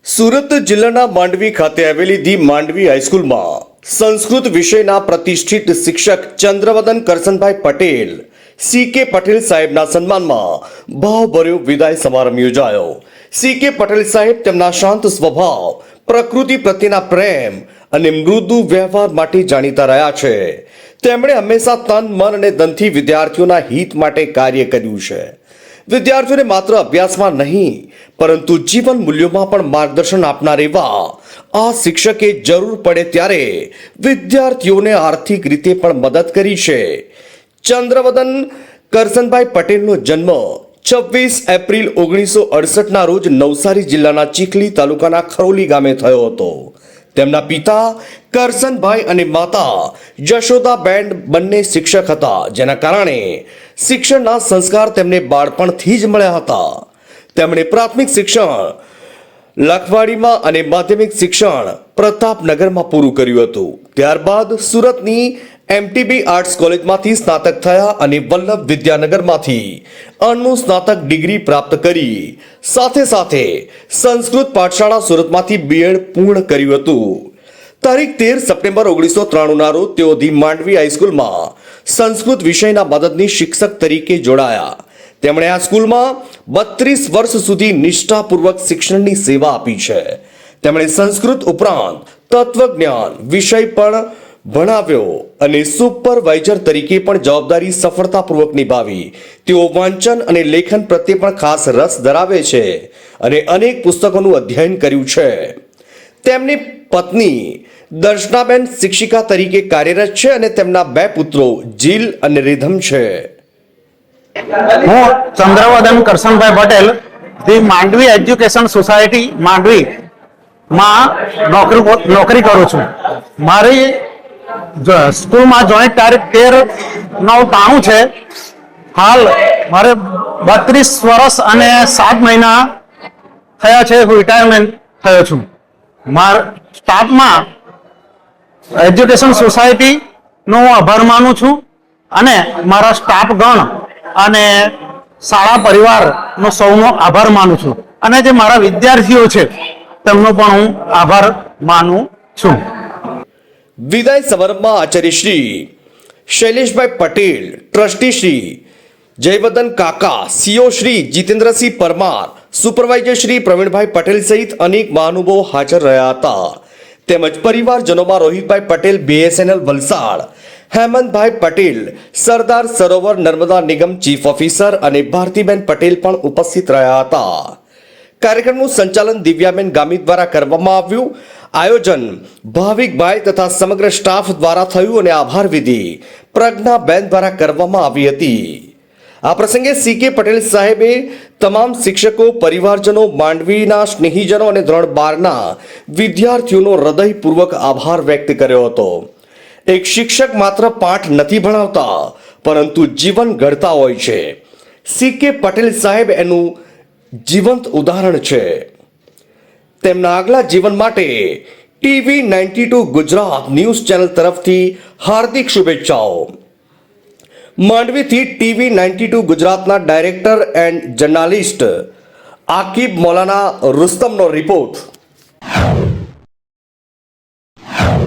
સુરત જિલ્લાના માંડવી ખાતે આવેલી ધી માંડવી હાઈસ્કૂલમાં સંસ્કૃત વિષયના પ્રતિષ્ઠિત શિક્ષક ચંદ્રવદન કરસનભાઈ પટેલ સી.કે. પટેલ સાહેબના સન્માનમાં ભાવભર્યો વિદાય સમારંભ યોજાયો। સી.કે. પટેલ સાહેબ તેમના શાંત સ્વભાવ, પ્રકૃતિ પ્રત્યેના પ્રેમ અને મૃદુ વ્યવહાર માટે જાણીતા રહ્યા છે। તેમણે હંમેશા તન, મન અને ધનથી વિદ્યાર્થીઓના હિત માટે કાર્ય કર્યું છે। વિદ્યાર્થીઓને માત્ર અભ્યાસમાં નહીં પરંતુ જીવન મૂલ્યોમાં પણ માર્ગદર્શન આપનાર એવા આ શિક્ષકે જરૂર પડે ત્યારે વિદ્યાર્થીઓને આર્થિક રીતે પણ મદદ કરી છે। ચંદ્રવદન કરસનભાઈ પટેલનો જન્મ 26 એપ્રિલ 1968ના રોજ નવસારી જિલ્લાના ચીખલી તાલુકાના ખરોલી ગામે થયો હતો। તેમના પિતા કરસનભાઈ અને માતા યશોદાબેન બંને શિક્ષક હતા, જેના કારણે શિક્ષણના સંસ્કાર તેમને બાળપણથી જ મળ્યા હતા। તેમણે પ્રાથમિક શિક્ષણ લખવાડીમાં અને માધ્યમિક શિક્ષણ પ્રતાપનગરમાં પૂરું કર્યું હતું। ત્યારબાદ સુરતની એમટીબી આર્ટ્સ કોલેજમાંથી સ્નાતક થયા અને વલ્લભ વિદ્યાનગરમાંથી અણુ સ્નાતક ડિગ્રી પ્રાપ્ત કરી સાથે સાથે સંસ્કૃત પાઠશાળા સુરતમાંથી બીએડ પૂર્ણ કર્યું હતું। તારીખ 13 સપ્ટેમ્બર 1993ના રોજ તેઓ ધી માંડવી હાઈસ્કૂલમાં સંસ્કૃત વિષયના મદદની શિક્ષક તરીકે જોડાયા। તેમણે આ સ્કૂલમાં 32 વર્ષ સુધી નિષ્ઠાપૂર્વક શિક્ષણની સેવા આપી છે। તેમણે સંસ્કૃત ઉપરાંત તત્વજ્ઞાન વિષય પણ ભણાવ્યો અને સુપરવાઇઝર તરીકે પણ જવાબદારી સફળતાપૂર્વક નિભાવી। તેઓ વાંચન અને લેખન પ્રત્યે પણ ખાસ રસ ધરાવે છે અને અનેક પુસ્તકોનું અધ્યયન કર્યું છે। તેમની પત્ની દર્શનાબેન શિક્ષિકા તરીકે કાર્યરત છે અને તેમના 2 પુત્રો જીલ અને રિધમ છે। હું Chandravadan Karsanbhai Patel the Mandvi education society Mandvi માં નોકરી કરું છું। મારી સ્કૂલમાં જોઈન્ટ તારીખ 13/9/93 છે। હાલ મારે 32 વર્ષ અને 7 મહિના થયા છે, હું રિટાયરમેન્ટ થયો છું। મારા સ્ટાફમાં એજ્યુકેશન સોસાયટીનો હું આભાર માનું છું અને મારા સ્ટાફ ગણ અને શાળા પરિવારનો સૌનો આભાર માનું છું અને જે મારા વિદ્યાર્થીઓ છે તેમનો પણ હું આભાર માનું છું। વિદાય સમારંભમાં આચાર્ય શ્રી શૈલેષભાઈ પટેલ, ટ્રસ્ટી શ્રી જયવર્ધન કાકા, સીઓ શ્રી જીતેન્દ્રસિંહ પરમાર, સુપરવાઇઝર શ્રી પ્રવીણભાઈ પટેલ સહિત અનેક મહાનુભાવો હાજર રહ્યા હતા। તેમજ પરિવારજનોમાં રોહિતભાઈ પટેલ, BSNL વલસાડ, હેમંતભાઈ પટેલ, સરદાર સરોવર નર્મદા નિગમ ચીફ ઓફિસર અને ભારતીબેન પટેલ પણ ઉપસ્થિત રહ્યા હતા। કાર્યક્રમનું સંચાલન દિવ્યાબેન ગામિત દ્વારા કરવામાં આવ્યું। આયોજન ભાવિકભાઈ તથા સમગ્ર સ્ટાફ દ્વારા થયું અને આભાર વિધિ પ્રજ્ઞાબેન દ્વારા કરવામાં આવી હતી। આ પ્રસંગે સી.કે. પટેલ સાહેબે તમામ શિક્ષકો, પરિવારજનો, માંડવીના સ્નેહીજનો અને ધોરણ 12ના વિદ્યાર્થીઓનો હૃદયપૂર્વક આભાર વ્યક્ત કર્યો હતો। એક શિક્ષક માત્ર પાઠ નથી ભણાવતા પરંતુ જીવન ઘડતા હોય છે। સી.કે. પટેલ સાહેબ એનું જીવંત ઉદાહરણ છે। તેમના આગલા જીવન માટે ટીવી 92 ગુજરાત ન્યૂઝ ચેનલ તરફથી હાર્દિક શુભેચ્છાઓ। માંડવીથી ટીવી 92 ગુજરાતના director and journalist Aqib Maulana રુસ્તમનો રિપોર્ટ।